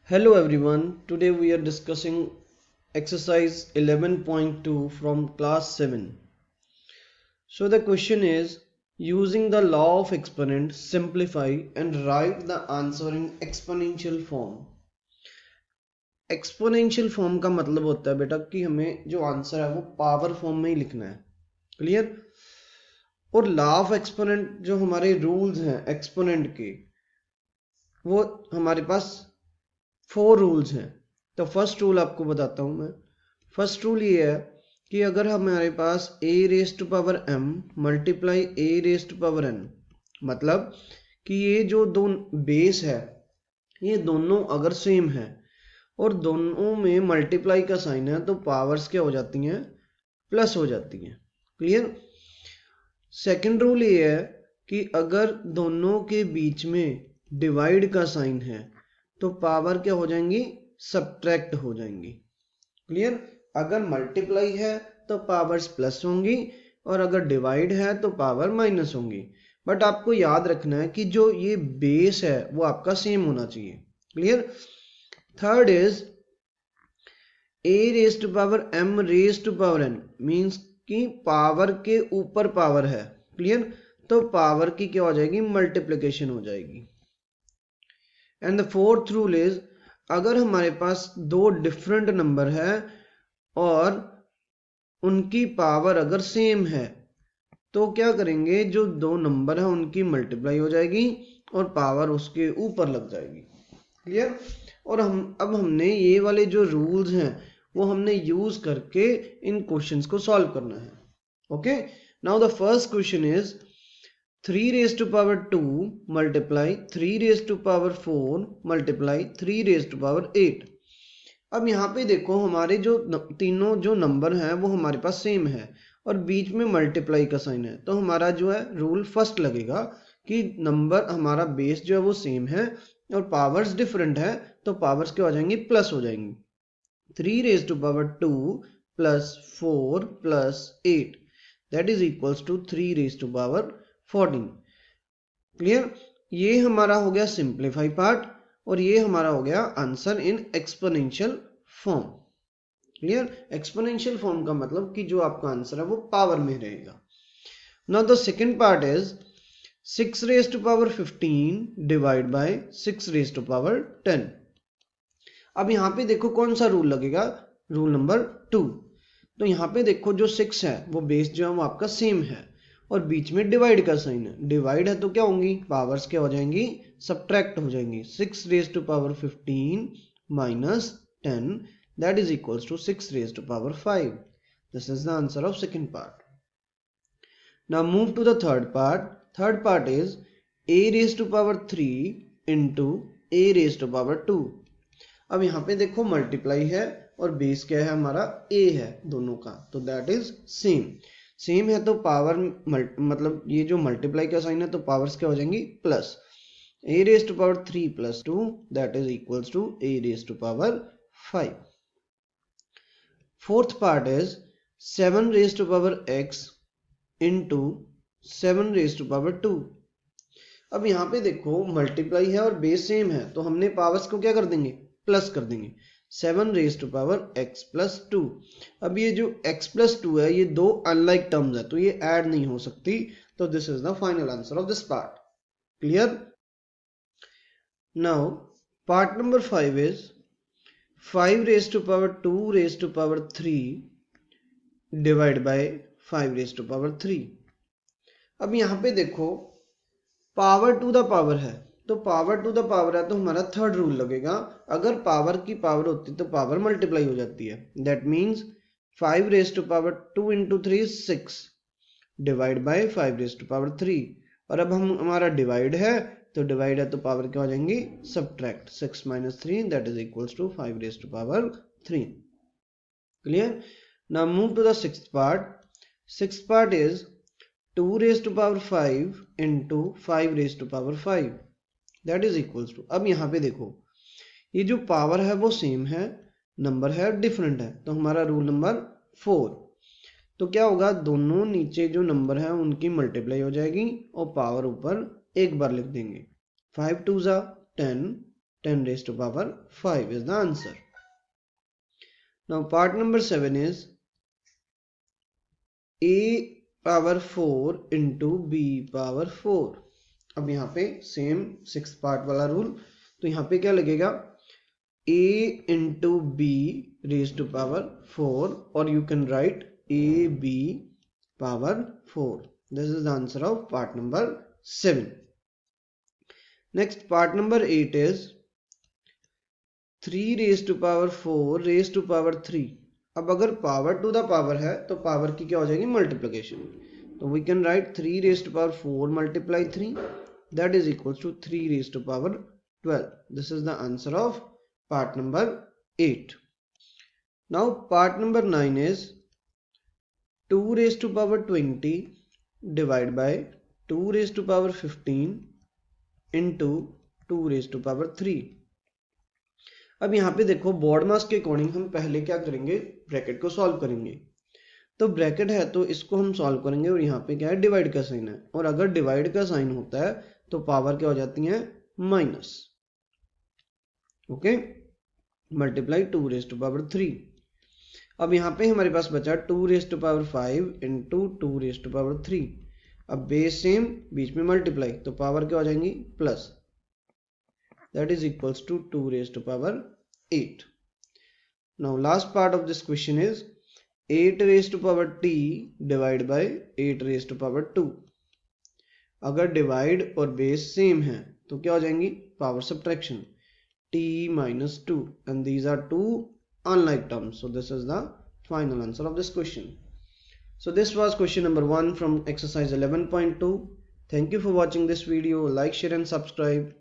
Hello everyone, today we are discussing exercise 11.2 from class 7. So the question is, using the law of exponent, simplify and write the answer in exponential form. Exponential form का मतलब होता है बेटा कि हमें जो answer है वो पावर फॉर्म में ही लिखना है। क्लियर? और लॉ ऑफ एक्सपोनेंट जो हमारे रूल्स हैं एक्सपोनेंट के, वो हमारे पास 4 रूल्स हैं। तो फर्स्ट रूल आपको बताता हूं मैं। फर्स्ट रूल ये है कि अगर हमारे पास a raise to power m multiply a raise to power n, मतलब कि ये जो दो बेस है ये दोनों अगर सेम है और दोनों में मल्टीप्लाई का साइन है तो पावर्स क्या हो जाती हैं? प्लस हो जाती हैं। क्लियर? सेकंड रूल ये है कि अगर दोनों के बीच में डिवाइड का साइन है तो पावर क्या हो जाएंगी? सब्ट्रैक्ट हो जाएंगी। क्लियर? अगर मल्टीप्लाई है तो पावर्स प्लस होंगी और अगर डिवाइड है तो पावर माइनस होंगी। बट आपको याद रखना है कि जो ये बेस है वो आपका सेम होना चाहिए। Clear? Third is a raise to power m raise to power n means कि पावर के ऊपर पावर है। क्लियर? तो पावर की क्या हो जाएगी? मल्टीप्लिकेशन हो जाएगी। And the fourth rule is, अगर हमारे पास दो डिफरेंट नंबर है और उनकी पावर अगर सेम है तो क्या करेंगे? जो दो नंबर है उनकी मल्टीप्लाई हो जाएगी और पावर उसके ऊपर लग जाएगी। क्लियर? और अब हमने ये वाले जो रूल्स हैं वो हमने यूज करके इन क्वेश्चंस को सॉल्व करना है। Okay, now the first question is 3 raise to power 2 multiply 3 raise to power 4 multiply 3 raise to power 8। अब यहाँ पे देखो हमारे जो तीनों जो नंबर हैं वो हमारे पास सेम है और बीच में मल्टीप्लाई का साइन है, तो हमारा जो है रूल फर्स्ट लगेगा कि नंबर हमारा बेस जो है वो सेम है और पावर्स डिफरेंट है तो पावर्स क्या हो जाएंगी? प्लस हो जाएंगी। 3 raise to power 2 plus 4 plus 8 that is equals to 3 raise to power 14। Clear? ये हमारा हो गया सिंप्लीफाई पार्ट और ये हमारा हो गया answer in exponential form. Clear? Exponential form का मतलब कि जो आपका आंसर है वो पावर में रहेगा। Now the second part is 6 raise to power 15 divide by 6 raise to power 10। अब यहाँ पे देखो कौन सा रूल लगेगा? Rule number 2। तो यहाँ पे देखो जो 6 है वो बेस जो है वो आपका सेम है और बीच में डिवाइड का साइन है। डिवाइड है तो क्या होंगी? पावर्स क्या हो जाएंगी? सब्ट्रैक्ट हो जाएंगी। 6 raise to power 15 minus 10 that is equals to 6 raised to power 5. This is the answer of second part. Now move to the third part. Third part is a raised to power 3 into a raised to power 2. अब यहाँ पे देखो multiply है और base क्या है? हमारा a है दोनों का, तो दैट इज सेम। सेम है तो पावर मतलब ये जो मल्टीप्लाई का साइन है तो पावर्स क्या हो जाएंगी? Plus. a raised to power 3 plus 2 that is equals to a raised to power 5. Fourth part is 7 raised to power x into 7 raised to power 2. अब यहाँ पे देखो मल्टीप्लाई है और बेस सेम है तो हमने पावर्स को क्या कर देंगे? प्लस कर देंगे। 7 raise to power x plus 2। अब ये जो x प्लस 2 है ये दो अनलाइक टर्म्स है तो ये ऐड नहीं हो सकती, तो this is the final answer of this part. Clear? Now part number 5 is 5 raised to power 2 raised to power 3 divide by 5 raised to power 3। अब यहाँ पे देखो पावर टू द पावर है तो पावर टू द पावर है तो हमारा third rule लगेगा। अगर पावर की पावर होती तो पावर मल्टीप्लाई हो जाती है। That means 5 raised to power 2 into 3 is 6 divide by 5 raised to power 3। और अब हमारा डिवाइड है तो डिवाइड है तो पावर क्या हो जाएंगी? Subtract. 6 minus 3 that is equals to 5 raised to power 3. Clear? Now move to the sixth part. Sixth part is 2 raised to power 5 into 5 raised to power 5 that is equals to, अब यहाँ पे देखो ये जो power है वो same है, number है डिफरेंट है, तो हमारा रूल नंबर 4। तो क्या होगा? दोनों नीचे जो नंबर है उनकी मल्टीप्लाई हो जाएगी और पावर ऊपर एक बार लिख देंगे। 5 2 जा 10, 10 raised to power 5 is the answer. Now part number 7 is a power 4 into b power 4. अब यहाँ पे सेम 6 पार्ट वाला रूल, तो यहाँ पे क्या लगेगा a into b raised to power 4, or you can write ab power 4. This is the answer of part number 7. Next, part number 8 is 3 raised to power 4 raised to power 3. अब अगर power to the power है तो power की क्या हो जाएगी multiplication, तो we can write 3 raised to power 4 multiply 3, that is equals to 3 raised to power 12. This is the answer of part number 8. Now part number 9 is 2 raised to power 20 divided by 2 raised to power 15 into 2 raised to power 3. अब यहाँ पे देखो board मास के according हम पहले क्या करेंगे, bracket को सॉल्व करेंगे। तो ब्रैकेट है तो इसको हम सॉल्व करेंगे और यहाँ पे क्या है डिवाइड का साइन है, और अगर डिवाइड का साइन होता है तो पावर क्या हो जाती है minus. Okay, multiply 2 raised to power 3। अब यहाँ पे हमारे पास बचा 2 raised to power 5 into 2 raised to power 3। अब बेस सेम, बीच में मल्टीप्लाई, तो पावर क्या हो जाएंगी plus, that is equals to 2 raised to power 8. Now last part of this question is 8 raised to power t divided by 8 raised to power 2। अगर divide और base same है तो क्या हो जाएंगी power subtraction, t minus 2, and these are two unlike terms. So this is the final answer of this question. So this was question number 1 from exercise 11.2. Thank you for watching this video. Like, share and subscribe.